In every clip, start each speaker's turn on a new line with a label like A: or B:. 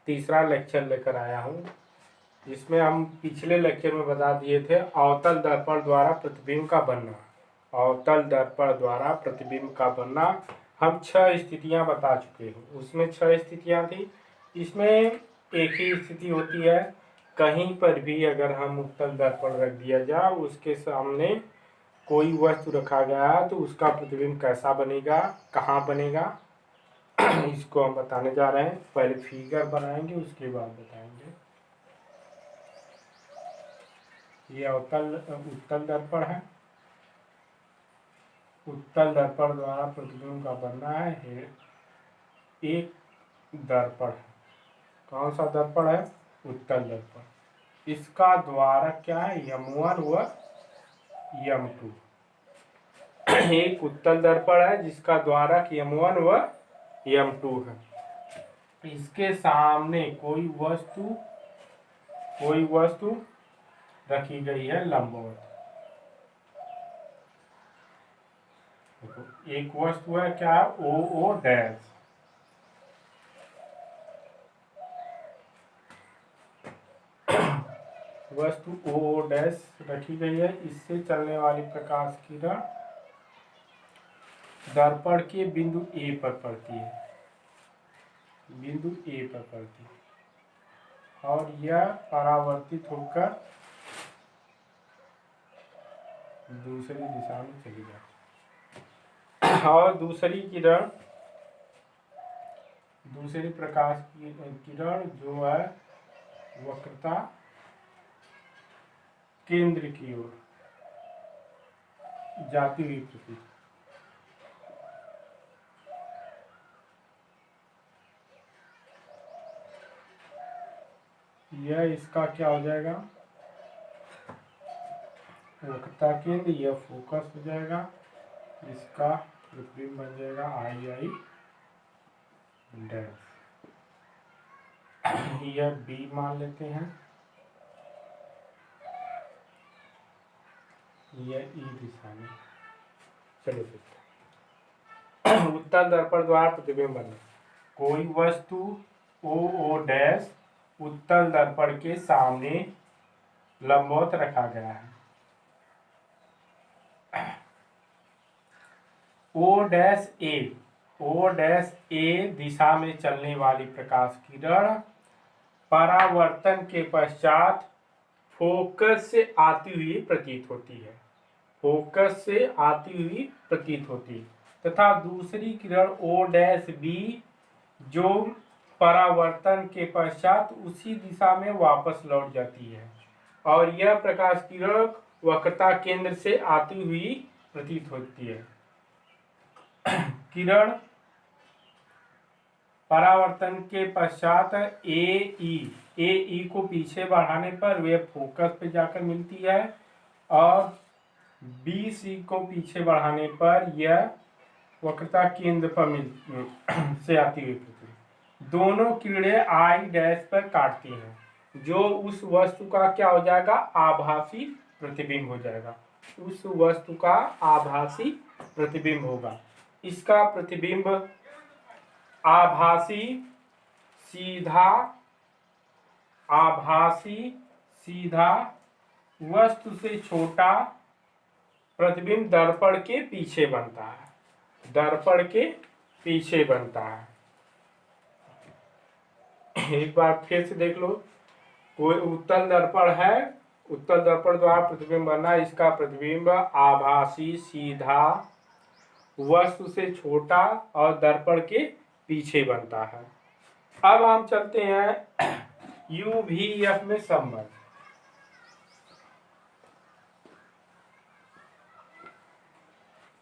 A: तीसरा लेक्चर लेकर आया हूँ, जिसमें हम पिछले लेक्चर में बता दिए थे अवतल दर्पण द्वारा प्रतिबिंब का बनना। अवतल दर्पण द्वारा प्रतिबिंब का बनना हम 6 स्थितियां बता चुके हैं। उसमें 6 स्थितियां थी। इसमें एक ही स्थिति होती है, कहीं पर भी अगर हम उत्तल दर्पण रख दिया जाए, उसके सामने कोई वस्तु रखा गया तो उसका प्रतिबिंब कैसा बनेगा, कहाँ बनेगा, इसको हम बताने जा रहे हैं। पहले फिगर बनाएंगे, उसके बाद बताएंगे। ये उत्तल दर्पण है। उत्तल दर्पण द्वारा प्रतिबिंब का बनना है। एक दर्पण है, कौन सा दर्पण है? उत्तल दर्पण। इसका द्वारक क्या है? M1 व M2। एक उत्तल दर्पण है जिसका द्वारक M1 व M2 है। इसके सामने कोई वस्तु रखी गई है लंबवत। एक वस्तु है, क्या? OO dash. वस्तु OO डैश रखी गई है। इससे चलने वाली प्रकाश किरण दर्पण के बिंदु A पर पड़ती है, बिंदु A पर पड़ती है, और यह परावर्तित होकर दूसरी दिशा में चली जाती है। और दूसरी प्रकाश की किरण जो है वक्रता केंद्र की ओर जाती हुई प्रतीत। यह इसका क्या हो जाएगा? वक्रता केंद्र। यह फोकस हो जाएगा, इसका प्रतिबिंब बन जाएगा II डैश। यह B मान लेते हैं, यह E दिशा में। चलो देखते हैं। उत्तल दर्पण द्वारा प्रतिबिंब बनना। कोई वस्तु OO डैश उत्तल दर्पण के सामने लंबवत रखा गया है। O डैश A दिशा में चलने वाली प्रकाश किरण परावर्तन के पश्चात फोकस से आती हुई प्रतीत होती है। फोकस से आती हुई प्रतीत होती है। तथा दूसरी किरण O डैश B जो परावर्तन के पश्चात उसी दिशा में वापस लौट जाती है, और यह प्रकाश किरण वक्रता केंद्र से आती हुई प्रतीत होती है। किरण परावर्तन के पश्चात AE को पीछे बढ़ाने पर वे फोकस पे जाकर मिलती है, और BC को पीछे बढ़ाने पर यह वक्रता केंद्र पर से आती हुई प्रतीत। दोनों किरणें I डैश पर काटती हैं, जो उस वस्तु का क्या हो जाएगा? आभासी प्रतिबिंब हो जाएगा। उस वस्तु का आभासी प्रतिबिंब होगा। इसका प्रतिबिंब आभासी सीधा वस्तु से छोटा प्रतिबिंब दर्पण के पीछे बनता है। दर्पण के पीछे बनता है। एक बार फिर से देख लो। कोई उत्तल दर्पण है, उत्तल दर्पण द्वारा प्रतिबिंब बनना। इसका प्रतिबिंब आभासी सीधा वस्तु से छोटा और दर्पण के पीछे बनता है। अब हम चलते हैं UVF में संबंध।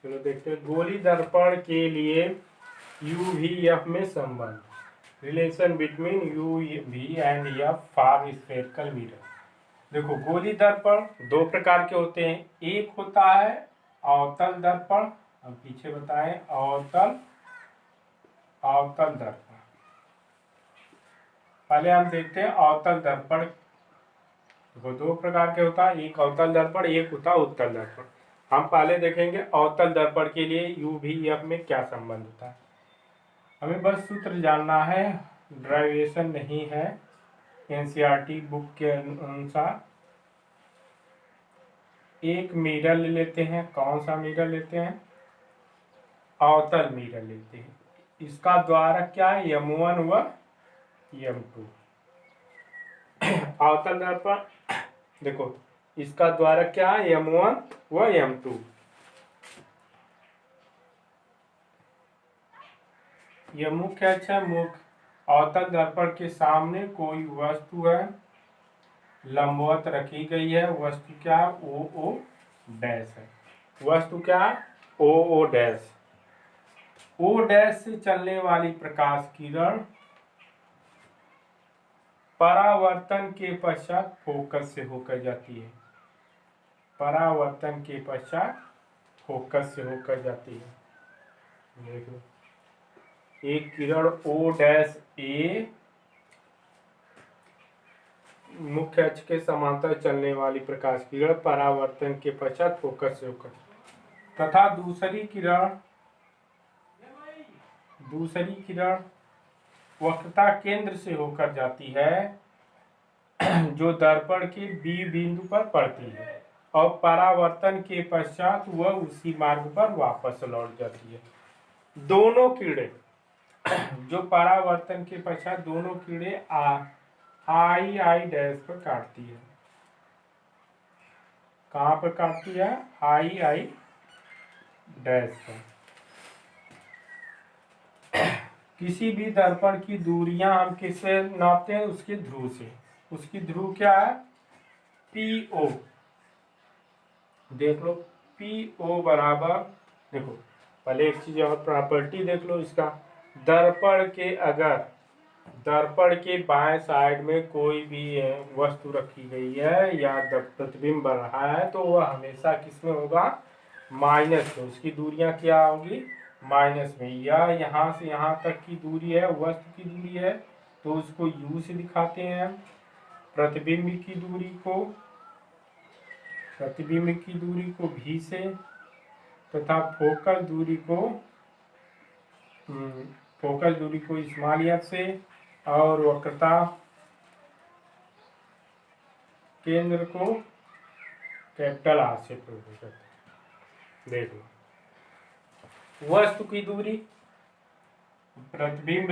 A: चलो देखते हैं गोली दर्पण के लिए UVF में संबंध। Relation between UV and F for spherical mirror. देखो, गोली दर्पण 2 प्रकार के होते हैं। एक होता है अवतल दर्पण, हम पीछे बताएं अवतल दर्पण। पहले हम देखते हैं अवतल दर्पण। देखो, 2 प्रकार के होता है, एक अवतल दर्पण, एक होता है उत्तल दर्पण। हम पहले देखेंगे अवतल दर्पण के लिए UVF में क्या संबंध होता है। हमें बस सूत्र जानना है। ड्राइवेशन नहीं है एनसीईआरटी बुक के अनुसार। एक मिरर ले लेते हैं। कौन सा मिरर लेते हैं? अवतल मिरर लेते हैं। इसका द्वारक क्या है? M1 व M2। अवतल दर्पण देखो, इसका द्वारक क्या है? M1 व M2। यह मुख्य अक्ष है। मुख्य अवतल दर्पण के सामने कोई वस्तु है, लंबवत रखी गई है। वस्तु क्या? OO डैश है। वस्तु क्या? OO dash. O डैश से चलने वाली प्रकाश किरण परावर्तन के पश्चात फोकस से होकर जाती है। परावर्तन के पश्चात फोकस से होकर जाती है। देखो, एक किरण O डैश A मुख्य अक्ष के समांतर चलने वाली प्रकाश किरण परावर्तन के पश्चात फोकस से होकर, तथा दूसरी किरण वक्रता केंद्र से होकर जाती है, जो दर्पण के B बिंदु पर पड़ती है, और परावर्तन के पश्चात वह उसी मार्ग पर वापस लौट जाती है। दोनों किरणें जो परावर्तन के पश्चात दोनों किरणें I डैश पर काटती है। कहाँ पर काटती है? I डैश पर। किसी भी दर्पण की दूरियां हम किससे नापते हैं? उसके ध्रुव से। उसकी ध्रुव क्या है? PO। देख लो, PO बराबर, देखो पहले एक चीज और प्रॉपर्टी देख लो इसका। दर्पण के बाएं साइड में कोई भी वस्तु रखी गई है या प्रतिबिंब बन रहा है, तो वह हमेशा किसमें होगा? माइनस में। उसकी दूरियां क्या होगी? माइनस में। या यहाँ से यहाँ तक की दूरी है, वस्तु की दूरी है, तो उसको U से दिखाते हैं। प्रतिबिंब की दूरी V से, तथा फोकल दूरी को स्मॉल f से, और वक्रता केंद्र को कैपिटल R से प्रदर्शित करते हैं। देख लो, वस्तु की दूरी, प्रतिबिंब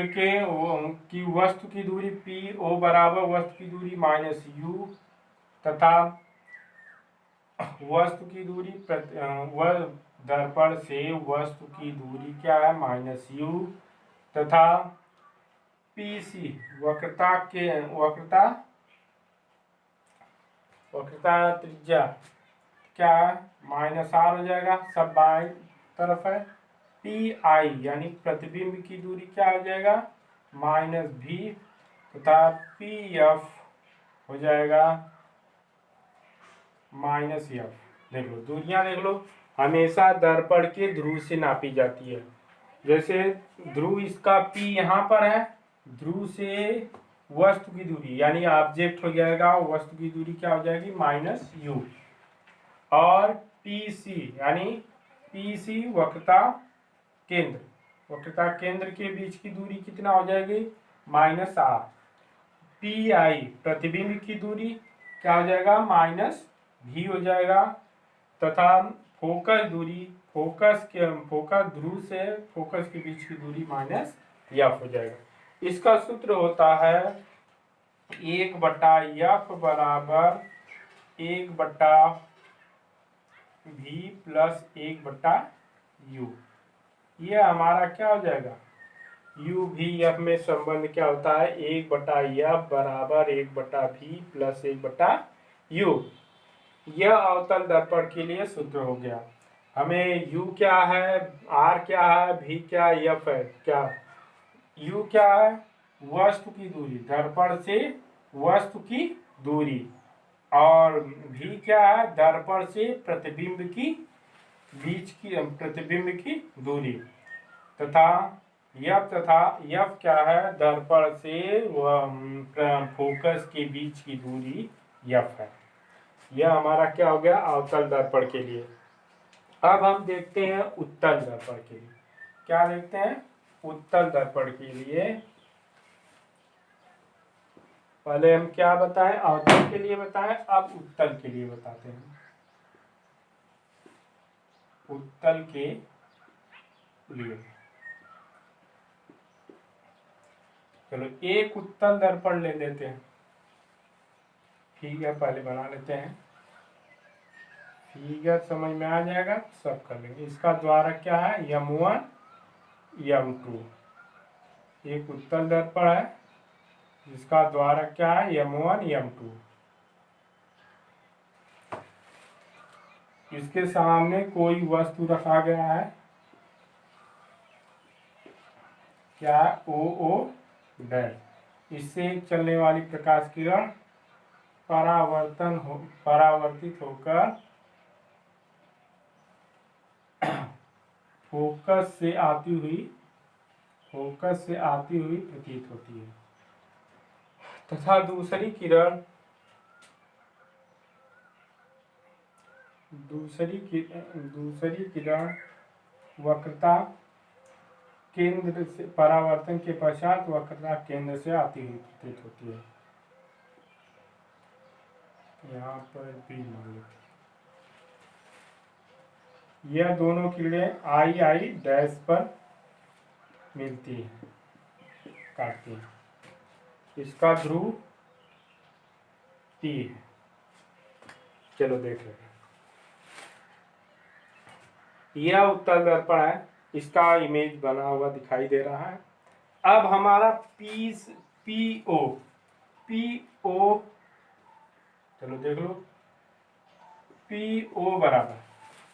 A: की वस्तु की दूरी PO बराबर वस्तु की दूरी माइनस U, तथा वस्तु की दूरी दर्पण से वस्तु की दूरी क्या है? माइनस U, तथा PC वक्रता त्रिज्या क्या है? माइनस R हो जाएगा, सब बाएं तरफ है। PI यानी प्रतिबिंब की दूरी क्या हो जाएगा? माइनस V, तथा PF हो जाएगा माइनस F। देख लो, दूरियां देख लो, हमेशा दर्पण के ध्रुव से नापी जाती है। जैसे ध्रुव इसका P यहाँ पर है, ध्रुव से वस्तु की दूरी यानी ऑब्जेक्ट हो जाएगा, वस्तु की दूरी क्या हो जाएगी? Minus U। और PC यानी PC वक्रता केंद्र के बीच की दूरी कितना हो जाएगी? Minus R। PI प्रतिबिंब की दूरी क्या हो जाएगा? माइनस V हो जाएगा, तथा फोकस ध्रुव से फोकस के बीच की दूरी माइनस F हो जाएगा। इसका सूत्र होता है 1/F बराबर 1/V प्लस 1/U। ये हमारा क्या हो जाएगा? UVF में संबंध क्या होता है? 1/F बराबर 1/V प्लस 1/U। यह अवतल दर्पण के लिए सूत्र हो गया। हमें U क्या है, R क्या है, V क्या है, F है क्या? U क्या है? वस्तु की दूरी, दर्पण से वस्तु की दूरी। और V क्या है? दर्पण से प्रतिबिंब की दूरी। तथा F क्या है? दर्पण से फोकस के बीच की दूरी F है। यह हमारा क्या हो गया? अवतल दर्पण के लिए। अब हम देखते हैं उत्तल दर्पण के लिए। क्या देखते हैं? उत्तल दर्पण के लिए पहले हम क्या बताएं, अवतल के लिए बताएं, अब उत्तल के लिए बताते हैं। उत्तल के लिए चलो एक उत्तल दर्पण ले लेते हैं। ठीक है, पहले बना लेते हैं, फिगर समझ में आ जाएगा, सब कर लेंगे। इसका द्वारक क्या है, M1 M2। एक उत्तल दर्पण है जिसका द्वारक क्या है, M1 M2। इसके सामने कोई वस्तु रखा गया है, क्या, ओ डैश। इससे चलने वाली प्रकाश किरण परावर्तित होकर फोकस से आती हुई प्रतीत होती है, तथा दूसरी किरण वक्रता केंद्र से, परावर्तन के पश्चात वक्रता केंद्र से आती हुई प्रतीत होती है। यहाँ पर भी मान लेते, यह दोनों किरणें आई डैश पर मिलती है, काटती है। इसका ध्रुव P है। चलो देख लेते हैं। यह उत्तल दर्पण है, इसका इमेज बना हुआ दिखाई दे रहा है। अब हमारा पीओ चलो देख लो, पीओ बराबर,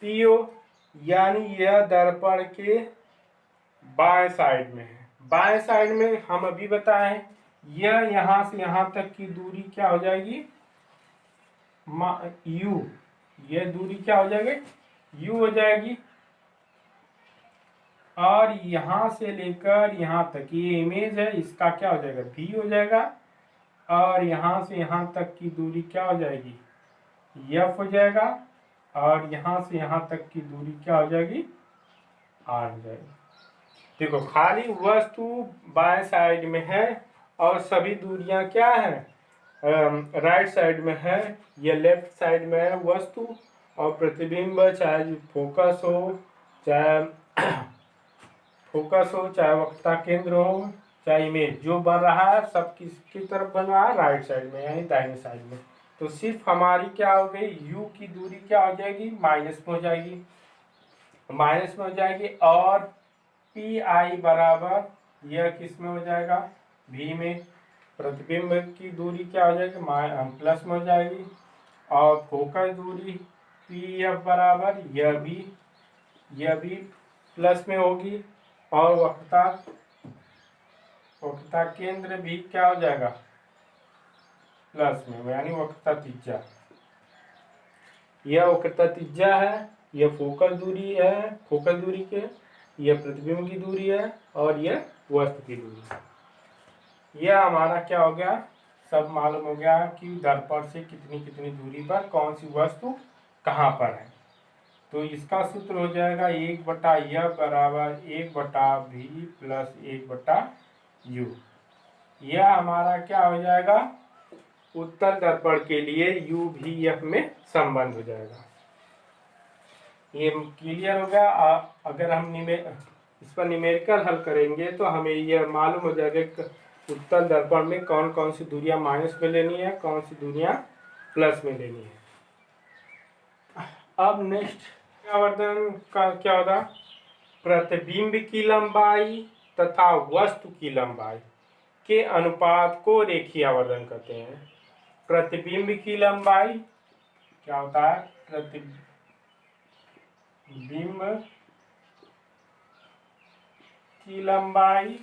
A: पीओ यानी यह दर्पण के बाएं साइड में है। बाएं साइड में हम अभी बताएं, यह यहां से यहां तक की दूरी क्या हो जाएगी, U। यह दूरी क्या हो जाएगी, U हो जाएगी। और यहां से लेकर यहां तक ये इमेज है, इसका क्या हो जाएगा, V हो जाएगा। और यहां से यहां तक की दूरी क्या हो जाएगी, F हो जाएगा। और यहां से यहां तक की दूरी क्या हो जाएगी, R हो जाएगी। देखो, खाली वस्तु बाएं साइड में है और सभी दूरियां क्या है, राइट साइड में है। ये लेफ्ट साइड में है वस्तु, और प्रतिबिंब चाहे फोकस हो, चाहे वक्रता केंद्र हो, चाहे इमेज, जो बन रहा है सब किसकी तरफ बन रहा है, राइट साइड में, यानी दाहिने साइड में। तो सिर्फ हमारी क्या हो गई, U की दूरी क्या हो जाएगी, माइनस में हो जाएगी। और PI बराबर यह किस में हो जाएगा, V में। प्रतिबिंब की दूरी क्या हो जाएगी, प्लस में हो जाएगी। और फोकस दूरी PF बराबर यह भी प्लस में होगी। और वक्रता केंद्र भी क्या हो जाएगा, प्लस में, यानी वक्रता त्रिज्या। यह वक्रता त्रिज्या है, यह फोकस दूरी के, यह प्रतिबिंब की दूरी है, और यह वस्तु की दूरी। यह हमारा क्या हो गया, सब मालूम हो गया कि दर्पण से कितनी दूरी पर कौन सी वस्तु कहाँ पर है। तो इसका सूत्र हो जाएगा 1/यह बराबर 1/v प्लस 1/u। यह हमारा क्या हो जाएगा, उत्तल दर्पण के लिए U भी F में संबंध हो जाएगा। ये क्लियर हो गया। अगर हम इस पर न्यूमेरिकल हल करेंगे तो हमें यह मालूम हो जाएगा कि उत्तल दर्पण में कौन कौन सी दूरियां माइनस में लेनी है, कौन सी दूरियां प्लस में लेनी है। अब नेक्स्ट आवर्धन का क्या होगा, प्रतिबिंब की लंबाई तथा वस्तु की लंबाई के अनुपात को रेखीय आवर्धन कहते हैं। प्रतिबिंब की लंबाई क्या होता है, प्रतिबिंब की लंबाई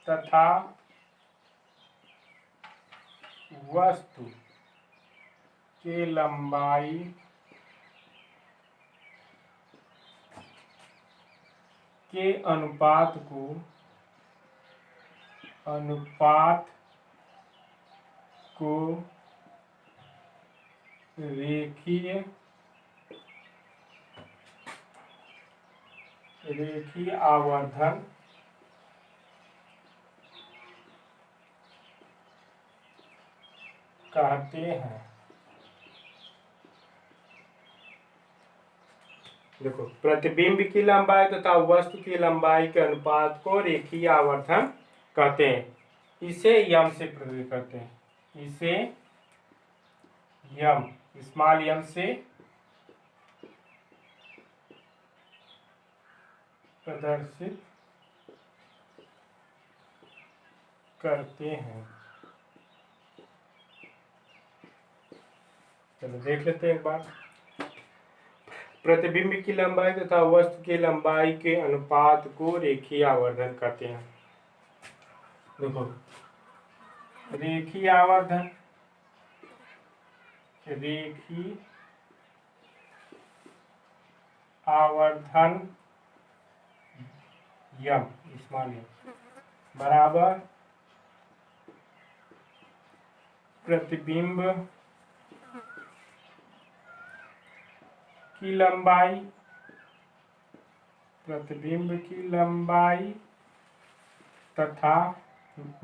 A: तथा वस्तु के लंबाई के अनुपात को रेखीय आवर्धन कहते हैं। देखो, प्रतिबिंब की लंबाई तथा वस्तु की लंबाई के अनुपात को रेखीय आवर्धन कहते हैं। इसे यम से प्रदर्शित करते हैं। इसे यम, स्मॉल यम से प्रदर्शित करते हैं। चलो देख लेते हैं एक बार। प्रतिबिंब की लंबाई तथा वस्तु की लंबाई के अनुपात को रेखीय आवर्धन कहते हैं। देखो, रेखीय आवर्धन, रेखीय आवर्धन यम, स्मॉल यम बराबर प्रतिबिंब की लंबाई, प्रतिबिंब की लंबाई तथा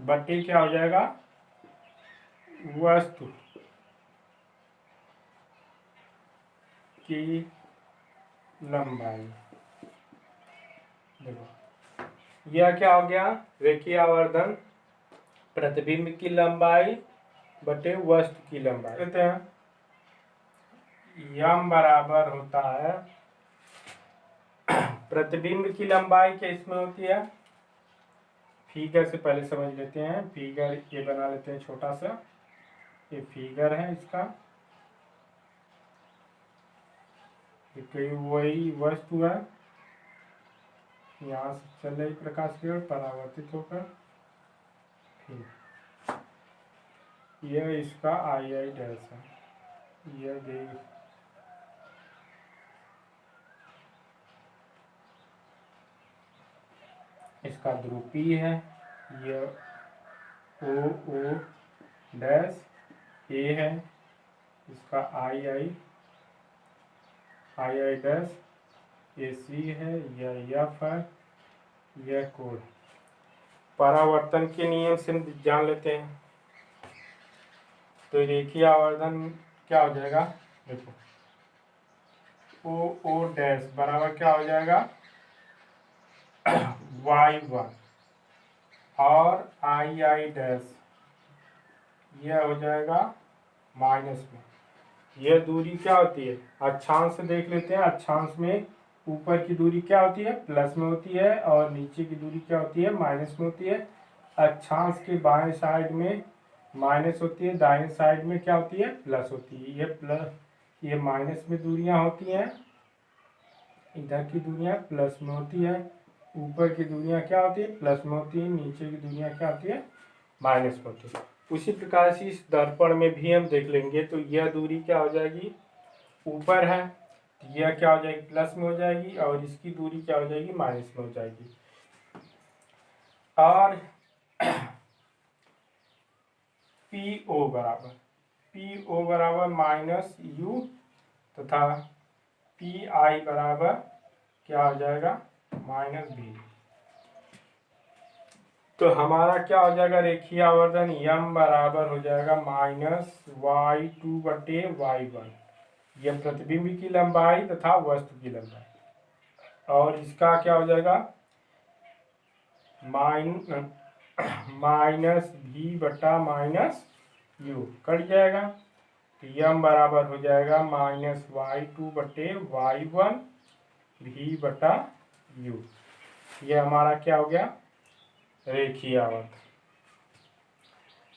A: बटे क्या हो जाएगा, वस्तु की लंबाई। देखो, यह क्या हो गया, रेखीय आवर्धन प्रतिबिंब की लंबाई बटे वस्तु की लंबाई। कहते हैं यम बराबर होता है, प्रतिबिंब की लंबाई क्या इसमें होती है, फिगर से पहले समझ लेते हैं। फिगर ये बना लेते हैं छोटा सा, ये फिगर है इसका, ये वही वस्तु है, यहाँ से चल रही प्रकाश की ओर परावर्तित होकर, फिर यह इसका आई आई डैश है, यह देख इसका ध्रुवीय है, यह ओ ओ डैश ए है, इसका आई आई डैश ए सी है, यह एफ है, यह कोण। परावर्तन के नियम से जान लेते हैं। तो रेखीय आवर्धन क्या हो जाएगा, देखो ओ ओ डैश बराबर क्या हो जाएगा, y1 और आई आई डैश यह हो जाएगा माइनस में। यह दूरी क्या होती है, अक्षांश से देख लेते हैं। अक्षांश में ऊपर की दूरी क्या होती है, प्लस में होती है, और नीचे की दूरी क्या होती है, माइनस में होती है। अक्षांश के बाएं साइड में माइनस होती है, दाएं साइड में क्या होती है, प्लस होती है। ये प्लस, ये माइनस में दूरियां होती हैं, इधर की दूरियां प्लस में होती है, ऊपर की दूरियां क्या होती है, प्लस में होती है, नीचे की दूरियां क्या होती है, माइनस में होती है। उसी प्रकार से इस दर्पण में भी हम देख लेंगे। तो यह दूरी क्या हो जाएगी, ऊपर है, यह क्या हो जाएगी, प्लस में हो जाएगी, और इसकी दूरी क्या हो जाएगी, माइनस में हो जाएगी। और पी ओ बराबर माइनस यू तथा पी आई बराबर क्या हो जाएगा, माइनस बी। तो हमारा क्या हो जाएगा, रेखीय आवर्धन यम बराबर हो जाएगा माइनस y2 बटे y1। यह प्रतिबिंब की लंबाई तथा वस्तु की लंबाई, और इसका क्या हो जाएगा, माइनस भी बटा माइनस यू कट जाएगा। तो यम बराबर हो जाएगा माइनस y2 बटे y1 भी बटा यू। यह हमारा क्या हो गया, रेखीय आवर्धन।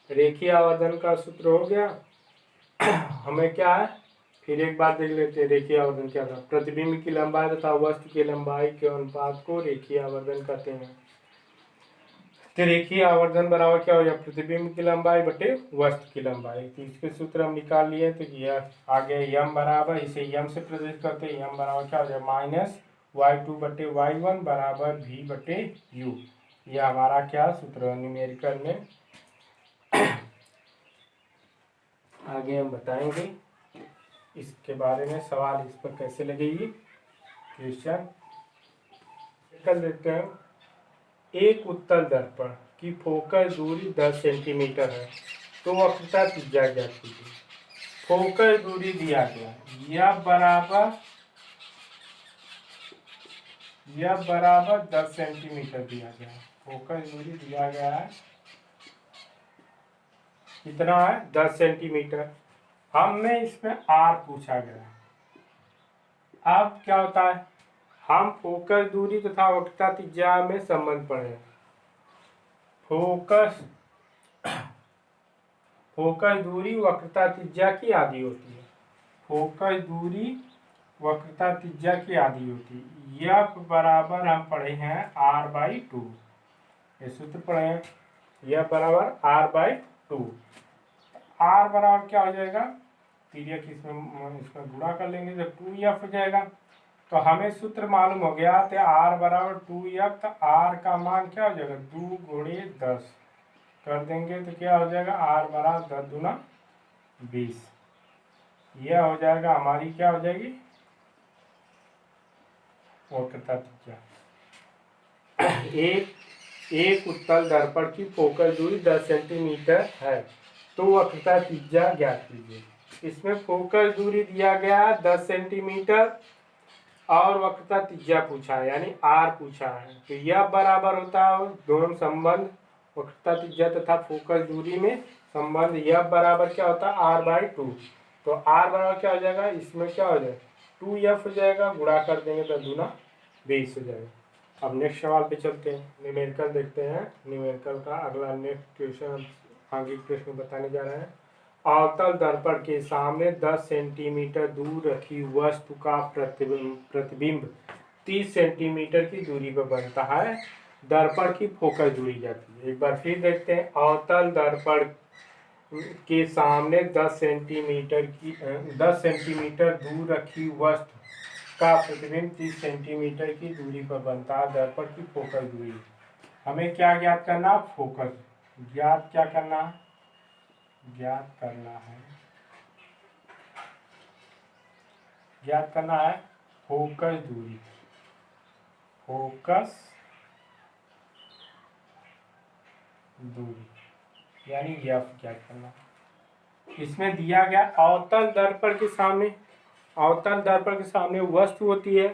A: रेखीय आवर्धन का सूत्र हो गया। हमें क्या है, फिर एक बार देख लेते हैं रेखीय आवर्धन क्या था। प्रतिबिंब की लंबाई तथा वस्तु की लंबाई के अनुपात को रेखीय आवर्धन कहते हैं। तो रेखीय आवर्धन बराबर क्या हो जाए, प्रतिबिंब की लंबाई बटे वस्तु की लंबाई। तो इसके सूत्र हम निकाल लिए। तो यह आगे यम बराबर, इसे यम से प्रदर्शित करते हैं। यम बराबर क्या हो जाए, माइनस y2 बटे y1 बराबर v बटे u। यह हमारा क्या सूत्र है न्यूमेरिकल में। आगे हम बताएंगे इसके बारे में, सवाल इस पर कैसे लगेगी क्वेश्चन कर लेते हैं। एक उत्तल दर्पण की फोकस दूरी 10 सेंटीमीटर है तो वक्रता त्रिज्या ज्ञात कीजिए। फोकस दूरी दिया गया यह बराबर 10 सेंटीमीटर दिया गया है। फोकस दूरी दिया गया है कितना है 10 सेंटीमीटर। हमने इसमें आर पूछा गया है। अब क्या होता है, हम फोकस दूरी तथा वक्रता त्रिज्या में संबंध पढ़े। फोकस दूरी वक्रता त्रिज्या की आधी होती है। फोकस दूरी वक्रता त्रिज्या की आधी होती है। यह बराबर हम पढ़े हैं r/2। ये सूत्र पढ़े हैं, यह बराबर r/2। r बराबर क्या हो जाएगा, तिर्यक इसमें गुणा कर लेंगे तो 2f हो जाएगा। तो हमें सूत्र मालूम हो गया तो r बराबर 2f। तो r का मान क्या हो जाएगा 2 गुणे 10 कर देंगे तो क्या हो जाएगा r बराबर 10 दूना 20। यह हो जाएगा हमारी क्या हो जाएगी वक्रता त्रिज्या। एक उत्तल दर्पण की फोकस दूरी 10 सेंटीमीटर है, तो वक्रता त्रिज्या ज्ञात कीजिए। इसमें फोकस दूरी दिया गया 10 सेंटीमीटर और वक्रता त्रिज्या पूछा है, यानी r पूछा है। तो यह बराबर होता है दोनों संबंध, वक्रता त्रिज्या तथा फोकस दूरी में संबंध। यह बराबर क्या होता है r/2। तो r बराबर क्या हो जाएगा, इसमें क्या हो जाएगा 2f हो जाएगा, गुणा कर देंगे तो दूना 20 हो जाएगा। अब नेक्स्ट सवाल पे चलते हैं, न्यूमेरिकल देखते हैं। न्यूमेरिकल का अगला नेक्स्ट क्वेश्चन आगे प्रश्न बताने जा रहे हैं। अवतल दर्पण के सामने 10 सेंटीमीटर दूर रखी वस्तु का प्रतिबिंब 30 सेंटीमीटर की दूरी पर बनता है। दर्पण की फोकस दूरी जाती है। एक बार फिर देखते हैं। अवतल दर्पण के सामने 10 सेंटीमीटर दूर रखी वस्तु का प्रतिबिंब 30 सेंटीमीटर की दूरी पर बनता है। दर्पण की फोकस दूरी। हमें क्या ज्ञात करना, फोकस ज्ञात क्या करना है, ज्ञात करना है फोकस दूरी। फोकस दूरी यानी एफ ज्ञात करना। इसमें दिया गया अवतल दर्पण के सामने वस्तु होती है।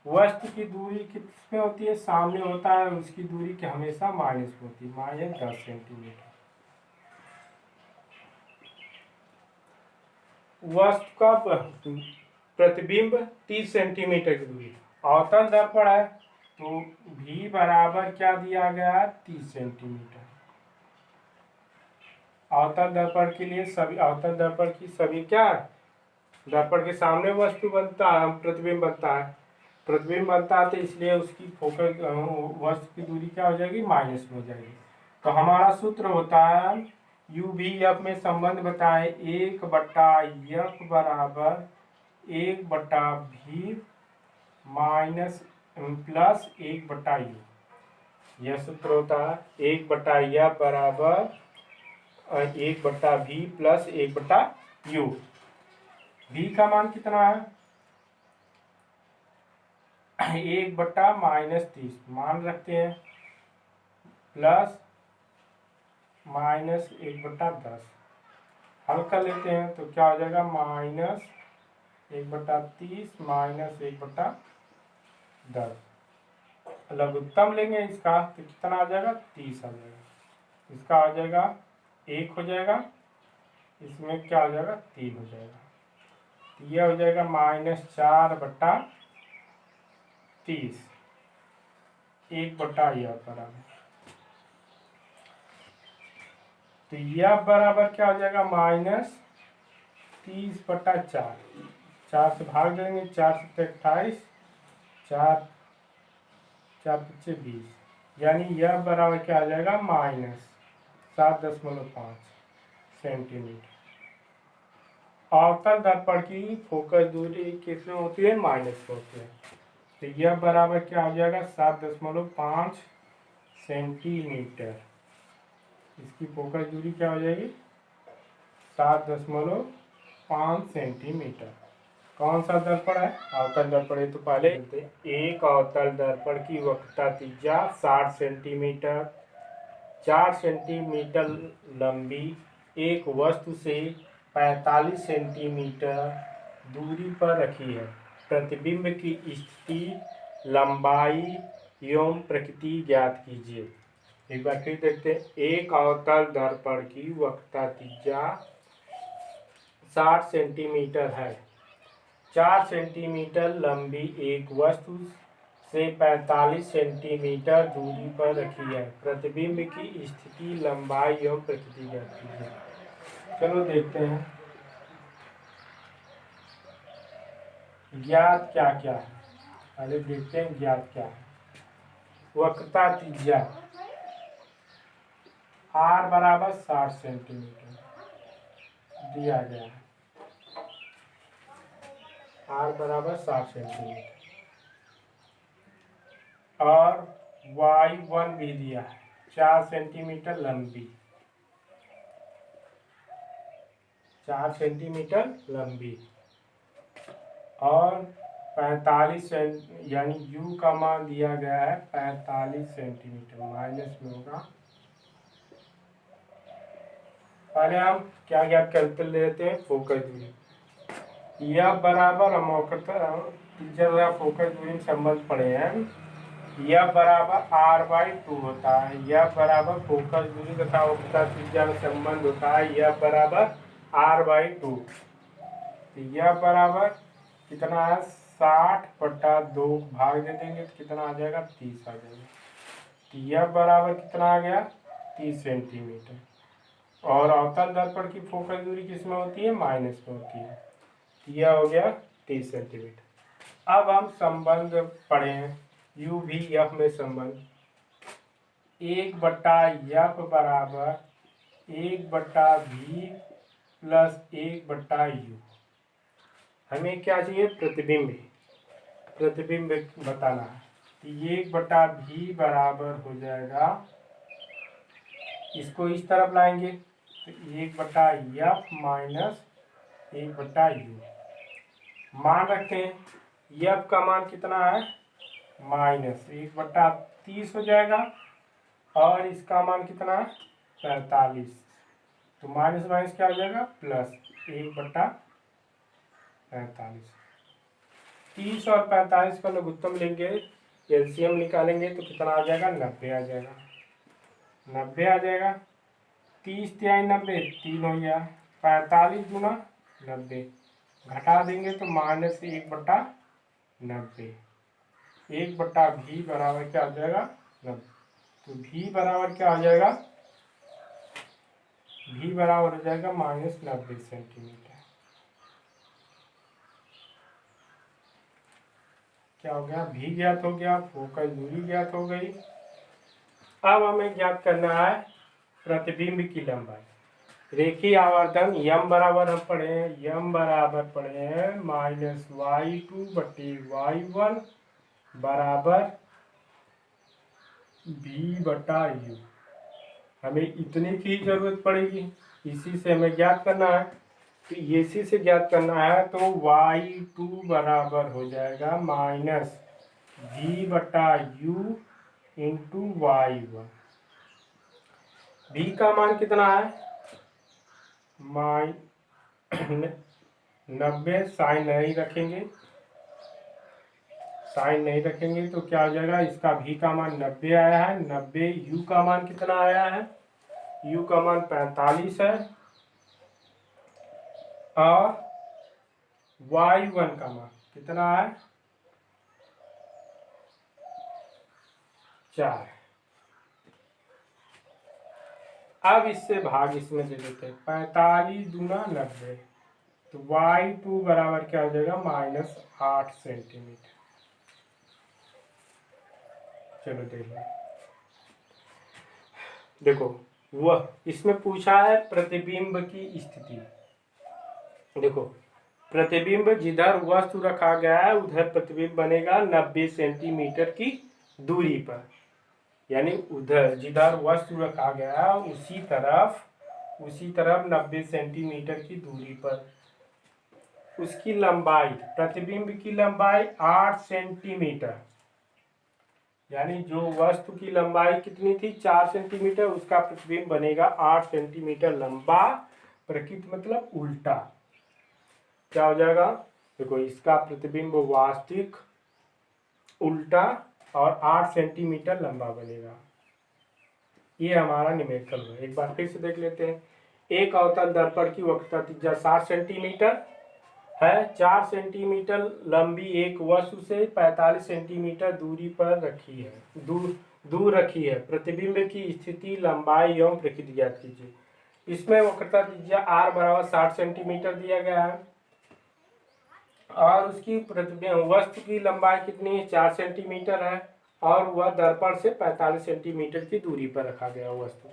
A: वस्तु की दूरी किसमें होती है, सामने होता है, उसकी दूरी की हमेशा माइनस होती है, -10 सेंटीमीटर। वस्तु का प्रतिबिंब 30 सेंटीमीटर की दूरी। अवतल दर्पण है तो भी बराबर क्या दिया गया 30 सेंटीमीटर। अवतल दर्पण के लिए सभी अवतल दर्पण की सभी क्या है, दर्पण के सामने वस्तु बनता है, प्रतिबिंब बनता है। प्रतिबिंब बनता है तो इसलिए उसकी फोकस वस्तु की दूरी क्या हो जाएगी, माइनस में हो जाएगी। तो हमारा सूत्र होता है UVF में संबंध बताए 1/F बराबर 1/V माइनस प्लस 1/U। यह सूत्र होता है 1/F बराबर 1/V प्लस 1/U। V का मान कितना है 1/-30 मान रखते हैं, प्लस -1/10 हल कर लेते हैं तो क्या हो जाएगा -1/30 -1/10। लघुत्तम लेंगे इसका तो कितना आ जाएगा 30 आ जाएगा। इसका आ जाएगा 1 हो जाएगा, इसमें क्या हो जाएगा 3 हो जाएगा। तो यह हो जाएगा -4/30 1/यह बराबर। तो यह बराबर क्या हो जाएगा -30/4। 4 से भाग देंगे, 4 से 28, 4 4 20, यानी यह बराबर क्या आ जाएगा -7.5 सेंटीमीटर। अवतल दर्पण की फोकस दूरी किसमें होती है, माइनस में होती है। तो यह बराबर क्या हो जाएगा 7.5 सेंटीमीटर। इसकी फोकस दूरी क्या हो जाएगी 7.5 सेंटीमीटर। कौन सा दर्पण है, अवतल दर्पण है। तो पहले एक अवतल दर्पण की वक्रता त्रिज्या 60 सेंटीमीटर, 4 सेंटीमीटर लंबी एक वस्तु से 45 सेंटीमीटर दूरी पर रखी है। प्रतिबिंब की स्थिति, लंबाई एवं प्रकृति ज्ञात कीजिए। एक बार फिर देखते हैं। एक अवतल दर्पण की वक्रता त्रिज्या 60 सेंटीमीटर है। 4 सेंटीमीटर लंबी एक वस्तु से 45 सेंटीमीटर दूरी पर रखी है। प्रतिबिंब की स्थिति, लंबाई एवं प्रकृति ज्ञात कीजिए। चलो देखते हैं ज्ञात क्या क्या है। पहले देखते हैं ज्ञात क्या है। वक्रता त्रिज्या r बराबर 60 सेंटीमीटर दिया गया है। r बराबर 60 सेंटीमीटर और y1 भी दिया है 4 सेंटीमीटर लंबी, 4 सेंटीमीटर लंबी और 45 यानी u का मान दिया गया है 45 सेंटीमीटर, माइनस में होगा। पहले हम क्या ज्ञात करते लेते हैं, फोकस दूरी। यह बराबर हम त्रिज्या फोकस दूरी संबंध पढ़े हैं। यह बराबर r/2 होता है। यह बराबर फोकस दूरी तथा वक्रता त्रिज्या में संबंध होता है। यह बराबर r/2। यह बराबर कितना है, 60/2 भाग दे देंगे तो कितना आ जाएगा, 30 आ जाएगा। यह बराबर कितना आ गया, 30 सेंटीमीटर। और अवतल दर्पण की फोकस दूरी किसमें होती है, माइनस में होती है। यह हो गया 30 सेंटीमीटर। अब हम संबंध पढ़े हैं, यू भी एफ में संबंध। 1/f बराबर 1/v प्लस 1/u। हमें क्या चाहिए, प्रतिबिंब, प्रतिबिंब बताना है। तो 1/v बराबर हो जाएगा, इसको इस तरफ लाएंगे तो 1/f माइनस 1/u। मान रखते हैं f का मान कितना है, माइनस 1/30 हो जाएगा और इसका मान कितना है, 45। तो माइनस माइनस क्या हो जाएगा, प्लस 1/45। 30 और 45 का लघुत्तम लेंगे, एलसीएम निकालेंगे तो कितना आ जाएगा, 90 आ जाएगा। 90 आ जाएगा। 30 तिहाई 90, 3 हो गया। 45 गुना 90 घटा देंगे तो माइनस 1/90। 1/v बराबर क्या हो जाएगा, 90। तो v बराबर क्या हो जाएगा, v बराबर हो जाएगा -90 सेंटीमीटर। क्या हो गया, v ज्ञात हो गया, फोकस दूरी ज्ञात हो गई। अब हमें ज्ञात करना है प्रतिबिंब की लंबाई। रेखीय आवर्धन m बराबर हम पढ़े हैं, m बराबर पढ़े हैं -y2/y1 बराबर v/u। हमें इतने की जरूरत पड़ेगी, इसी से हमें ज्ञात करना है। तो इसी से ज्ञात करना है तो y2 बराबर हो जाएगा -v/u इंटू y1। v का मान कितना है, 90। साइन नहीं रखेंगे, साइन नहीं रखेंगे तो क्या हो जाएगा, इसका v का मान 90 आया है। 90, u का मान कितना आया है, u का मान 45 है और y1 का मान कितना है, 4। अब इससे भाग इसमें दे देते हैं, 45 दूना 90। तो y2 बराबर क्या हो जाएगा, -8 सेंटीमीटर। चलो देखो वह इसमें पूछा है प्रतिबिंब की स्थिति। देखो प्रतिबिंब जिधर वस्तु रखा गया है उधर प्रतिबिंब बनेगा 90 सेंटीमीटर की दूरी पर, यानी उधर जिधर वस्तु रखा गया है उसी तरफ 90 सेंटीमीटर की दूरी पर। उसकी लंबाई, प्रतिबिंब की लंबाई 8 सेंटीमीटर, यानी जो वस्तु की लंबाई कितनी थी 4 सेंटीमीटर, उसका प्रतिबिंब बनेगा 8 सेंटीमीटर लंबा। प्रकृत मतलब उल्टा। क्या हो जाएगा, देखो इसका प्रतिबिंब वास्तविक उल्टा और 8 सेंटीमीटर लंबा बनेगा। ये हमारा न्यूमेरिकल है। एक बार फिर से देख लेते हैं। एक अवतल दर्पण की वक्रता त्रिज्या 60 सेंटीमीटर है। 4 सेंटीमीटर लंबी एक वस्तु से 45 सेंटीमीटर दूरी पर रखी है, दूर रखी है। प्रतिबिंब की स्थिति, लंबाई एवं प्रकृति ज्ञात कीजिए। इसमें वक्रता त्रिज्या r बराबर 60 सेंटीमीटर दिया गया है और उसकी प्रतिबिंब वस्तु की लंबाई कितनी है 4 सेंटीमीटर है और वह दर्पण से 45 सेंटीमीटर की दूरी पर रखा गया वस्तु।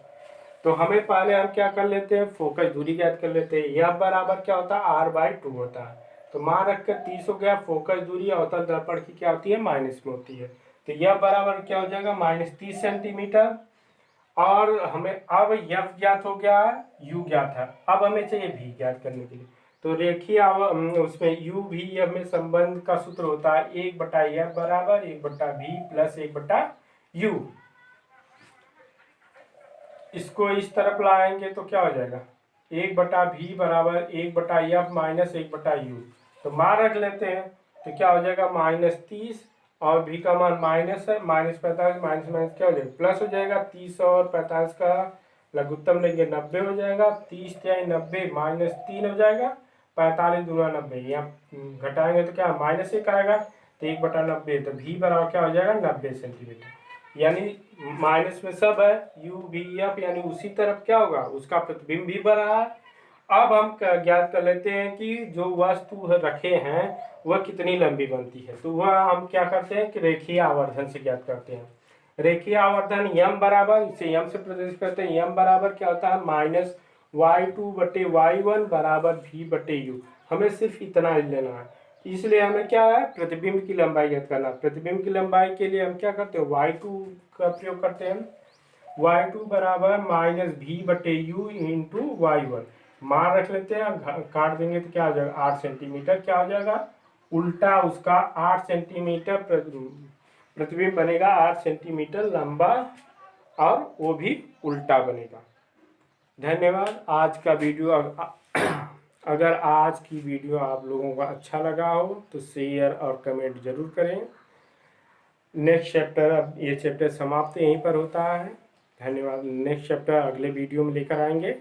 A: तो हमें पहले हम क्या कर लेते हैं, फोकस दूरी ज्ञात कर लेते हैं। यह बराबर क्या होता है r/2 होता है। तो मान रखकर 30 हो गया। फोकस दूरी अवतल दर्पण की क्या होती है, माइनस में होती है। तो यह बराबर क्या हो जाएगा, -30 सेंटीमीटर। और हमें अब f ज्ञात हो गया है, u ज्ञात है। अब हमें चाहिए v ज्ञात करने के लिए। तो रेखीय उसमें u v f में संबंध का सूत्र होता है 1/f बराबर 1/v प्लस 1/u। इसको इस तरफ लाएंगे तो क्या हो जाएगा, 1/v बराबर 1/f माइनस 1/u। तो मान रख लेते हैं तो क्या हो जाएगा, -30 और v का मान माइनस है, -45 माइनस माइनस क्या हो जाएगा, प्लस हो जाएगा। 30 और 45 का लघुत्तम लेंगे 90 हो जाएगा। 30 या 90 -3 हो जाएगा। 45 दूना 90, यहाँ घटाएंगे तो क्या -1 आएगा। तो 1/90 तो v बराबर क्या हो जाएगा, 90 सेंटीमीटर। यानी माइनस में सब है, u v f, यानी उसी तरफ क्या होगा, उसका प्रतिबिंब भी बढ़ रहा है। अब हम ज्ञात कर लेते हैं कि जो वस्तु रखे हैं वह कितनी लंबी बनती है। तो वह हम क्या करते हैं कि रेखीय आवर्धन से ज्ञात करते हैं। रेखीय आवर्धन m बराबर, इसे m से प्रदर्शित करते हैं। m बराबर क्या होता है, -y2/y1 बराबर v/u। हमें सिर्फ इतना ही लेना है। इसलिए हमें क्या है, प्रतिबिंब की लंबाई ज्ञात करना। प्रतिबिंब की लंबाई के लिए हम क्या करते हैं, y2 का प्रयोग करते हैं। y2 बराबर -v/u इंटू y1। मान रख लेते हैं, काट देंगे तो क्या हो जाएगा, 8 सेंटीमीटर क्या हो जाएगा, उल्टा उसका 8 सेंटीमीटर प्रतिबिंब बनेगा 8 सेंटीमीटर लंबा और वो भी उल्टा बनेगा। धन्यवाद। आज का वीडियो अगर आज की वीडियो आप लोगों को अच्छा लगा हो तो शेयर और कमेंट जरूर करें। नेक्स्ट चैप्टर, अब ये चैप्टर समाप्त यहीं पर होता है। धन्यवाद। नेक्स्ट चैप्टर अगले वीडियो में लेकर आएंगे।